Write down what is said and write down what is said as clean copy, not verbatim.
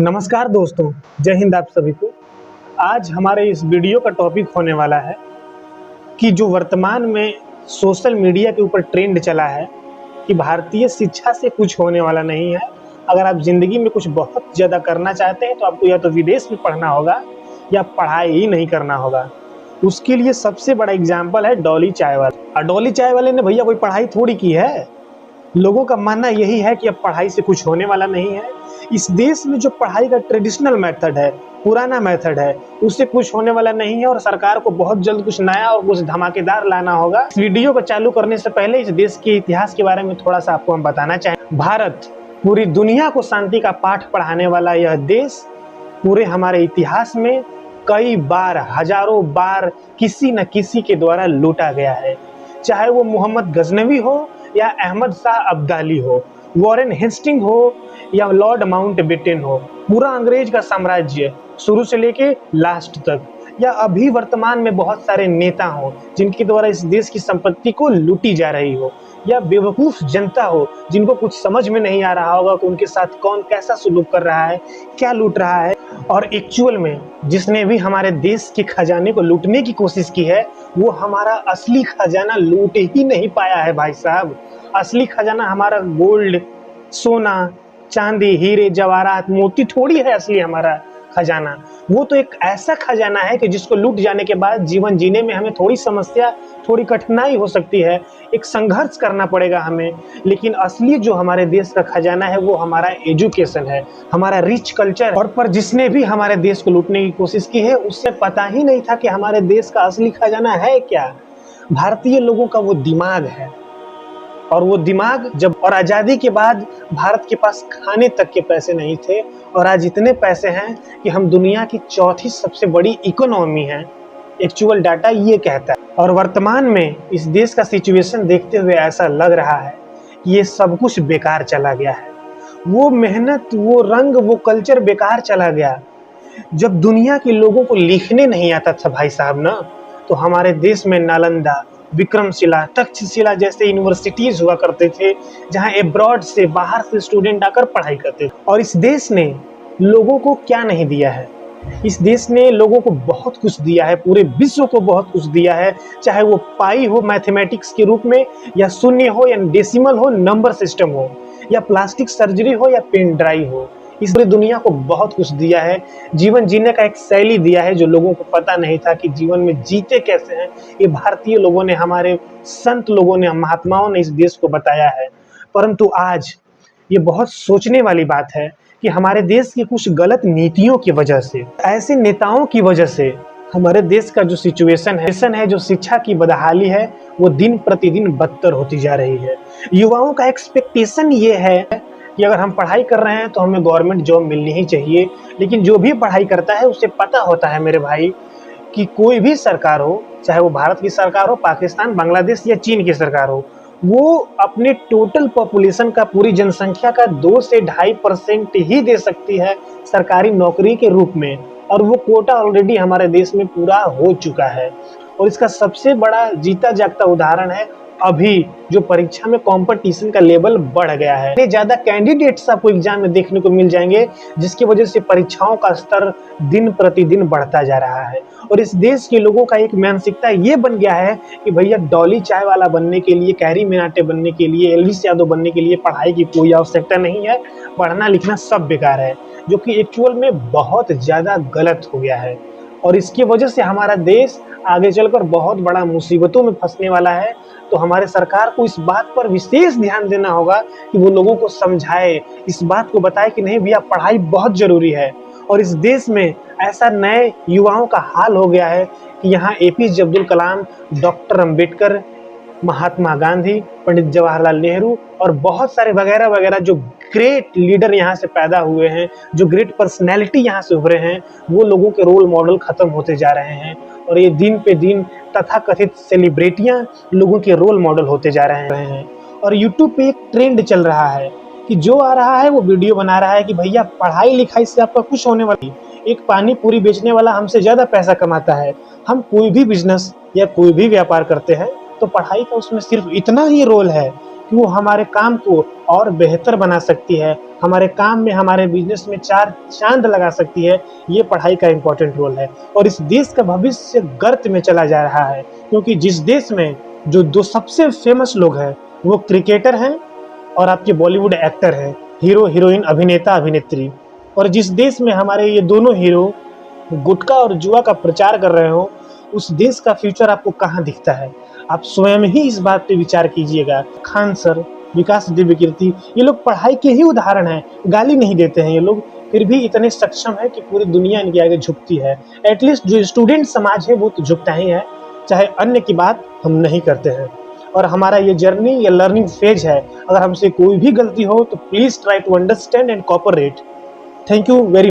नमस्कार दोस्तों, जय हिंद आप सभी को। आज हमारे इस वीडियो का टॉपिक होने वाला है कि जो वर्तमान में सोशल मीडिया के ऊपर ट्रेंड चला है कि भारतीय शिक्षा से कुछ होने वाला नहीं है। अगर आप ज़िंदगी में कुछ बहुत ज़्यादा करना चाहते हैं तो आपको या तो विदेश में पढ़ना होगा या पढ़ाई ही नहीं करना होगा। उसके लिए सबसे बड़ा एग्जाम्पल है डॉली चाय वाला। डॉली चाय वाले ने भैया कोई पढ़ाई थोड़ी की है। लोगों का मानना यही है कि अब पढ़ाई से कुछ होने वाला नहीं है। इस देश में जो पढ़ाई का ट्रेडिशनल मेथड है, पुराना मेथड है, उससे कुछ होने वाला नहीं है और सरकार को बहुत जल्द कुछ नया और कुछ धमाकेदार लाना होगा। इस वीडियो को चालू करने से पहले इस देश के इतिहास के बारे में थोड़ा सा आपको हम बताना चाहें। भारत पूरी दुनिया को शांति का पाठ पढ़ाने वाला यह देश पूरे हमारे इतिहास में कई बार, हजारों बार किसी न किसी के द्वारा लूटा गया है। चाहे वो मोहम्मद गजनवी हो या अहमद शाह अब्दाली हो, वॉरेन हेस्टिंग हो या लॉर्ड माउंटबेटन हो, पूरा अंग्रेज का साम्राज्य शुरू से लेके लास्ट तक, या अभी वर्तमान में बहुत सारे नेता हो जिनके द्वारा इस देश की संपत्ति को लूटी जा रही हो, या बेवकूफ जनता हो जिनको कुछ समझ में नहीं आ रहा होगा कि उनके साथ कौन कैसा सुलूक कर रहा है, क्या लूट रहा है। और एक्चुअल में जिसने भी हमारे देश के खजाने को लूटने की कोशिश की है वो हमारा असली खजाना लूट ही नहीं पाया है भाई साहब। असली खजाना हमारा गोल्ड, सोना, चांदी, हीरे, जवाहरात, मोती थोड़ी है असली हमारा खजाना। वो तो एक ऐसा खजाना है कि जिसको लूट जाने के बाद जीवन जीने में हमें थोड़ी समस्या, थोड़ी कठिनाई हो सकती है, एक संघर्ष करना पड़ेगा हमें। लेकिन असली जो हमारे देश का खजाना है वो हमारा एजुकेशन है, हमारा रिच कल्चर। और पर जिसने भी हमारे देश को लूटने की कोशिश की है उससे पता ही नहीं था कि हमारे देश का असली खजाना है क्या। भारतीय लोगों का वो दिमाग है, और वो दिमाग जब और आज़ादी के बाद भारत के पास खाने तक के पैसे नहीं थे और आज इतने पैसे हैं कि हम दुनिया की चौथी सबसे बड़ी इकोनॉमी हैं। एक्चुअल डाटा ये कहता है। और वर्तमान में इस देश का सिचुएशन देखते हुए ऐसा लग रहा है कि ये सब कुछ बेकार चला गया है। वो मेहनत, वो रंग, वो कल्चर बेकार चला गया। जब दुनिया के लोगों को लिखने नहीं आता था भाई साहब ना, तो हमारे देश में नालंदा, विक्रमशिला, तक्षशिला जैसे यूनिवर्सिटीज हुआ करते थे जहां एब्रॉड से, बाहर से स्टूडेंट आकर पढ़ाई करते थे। और इस देश ने लोगों को क्या नहीं दिया है। इस देश ने लोगों को बहुत कुछ दिया है, पूरे विश्व को बहुत कुछ दिया है। चाहे वो पाई हो मैथमेटिक्स के रूप में, या शून्य हो, या डेसिमल हो, नंबर सिस्टम हो, या प्लास्टिक सर्जरी हो, या पेन ड्राइव हो। इस पूरी दुनिया को बहुत कुछ दिया है। जीवन जीने का एक शैली दिया है जो लोगों को पता नहीं था कि जीवन में जीते कैसे हैं। ये भारतीय लोगों ने, हमारे संत लोगों ने, महात्माओं ने इस देश को बताया है। परंतु आज ये बहुत सोचने वाली बात है कि हमारे देश की कुछ गलत नीतियों की वजह से, ऐसे नेताओं की वजह से हमारे देश का जो सिचुएशन है, जो शिक्षा की बदहाली है, वो दिन प्रतिदिन बदतर होती जा रही है। युवाओं का एक्सपेक्टेशन ये है कि अगर हम पढ़ाई कर रहे हैं तो हमें गवर्नमेंट जॉब मिलनी ही चाहिए। लेकिन जो भी पढ़ाई करता है उसे पता होता है मेरे भाई कि कोई भी सरकार हो, चाहे वो भारत की सरकार हो, पाकिस्तान, बांग्लादेश या चीन की सरकार हो, वो अपने टोटल पॉपुलेशन का, पूरी जनसंख्या का 2 से 2.5% ही दे सकती है सरकारी नौकरी के रूप में। और वो कोटा ऑलरेडी हमारे देश में पूरा हो चुका है। और इसका सबसे बड़ा जीता जागता उदाहरण है अभी जो परीक्षा में कंपटीशन का लेवल बढ़ गया है। इतने ज्यादा कैंडिडेट्स आपको एग्जाम में देखने को मिल जाएंगे जिसकी वजह से परीक्षाओं का स्तर दिन प्रतिदिन बढ़ता जा रहा है। और इस देश के लोगों का एक मानसिकता ये बन गया है कि भैया डॉली चाय वाला बनने के लिए, कैरी मिनाटे बनने के लिए, एल्विस यादव बनने के लिए पढ़ाई की कोई आवश्यकता नहीं है। पढ़ना लिखना सब बेकार है, जो कि एक्चुअल में बहुत ज्यादा गलत हो गया है। और इसकी वजह से हमारा देश आगे चलकर बहुत बड़ा मुसीबतों में फंसने वाला है। तो हमारे सरकार को इस बात पर विशेष ध्यान देना होगा कि वो लोगों को समझाए, इस बात को बताए कि नहीं भैया पढ़ाई बहुत जरूरी है। और इस देश में ऐसा नए युवाओं का हाल हो गया है कि यहाँ एपीजे अब्दुल कलाम, डॉक्टर अंबेडकर, महात्मा गांधी, पंडित जवाहरलाल नेहरू और बहुत सारे वगैरह वगैरह जो ग्रेट लीडर यहाँ से पैदा हुए हैं, जो ग्रेट पर्सनैलिटी यहाँ से उभरे हैं, वो लोगों के रोल मॉडल खत्म होते जा रहे हैं। और ये दिन पे दिन तथाकथित सेलिब्रिटियां लोगों के रोल मॉडल होते जा रहे हैं। और यूट्यूब पे एक ट्रेंड चल रहा है कि जो आ रहा है वो वीडियो बना रहा है कि भैया पढ़ाई लिखाई से आपका कुछ होने वाली। एक पानी पूरी बेचने वाला हमसे ज्यादा पैसा कमाता है। हम कोई भी बिजनेस या कोई भी व्यापार करते हैं तो पढ़ाई का उसमें सिर्फ इतना ही रोल है कि वो हमारे काम को और बेहतर बना सकती है, हमारे काम में, हमारे बिजनेस में चार चांद लगा सकती है, ये पढ़ाई का इम्पोर्टेंट रोल है। और इस देश का भविष्य गर्त में चला जा रहा है, क्योंकि जिस देश में जो दो सबसे फेमस लोग हैं वो क्रिकेटर हैं और आपके बॉलीवुड एक्टर हैं, हीरो हीरोइन, अभिनेता अभिनेत्री, और जिस देश में हमारे ये दोनों हीरो गुटखा और जुआ का प्रचार कर रहे हो, उस देश का फ्यूचर आपको कहाँ दिखता है? आप स्वयं ही इस बात पे विचार कीजिएगा। खान सर, विकास दिव्यकीर्ति, ये लोग पढ़ाई के ही उदाहरण हैं, गाली नहीं देते हैं ये लोग, फिर भी इतने सक्षम है कि पूरी दुनिया इनके आगे झुकती है। एटलीस्ट जो स्टूडेंट समाज है वो तो झुकता ही है, चाहे अन्य की बात हम नहीं करते हैं। और हमारा ये जर्नी, ये लर्निंग फेज है, अगर हमसे कोई भी गलती हो तो please try to understand and cooperate. Thank you very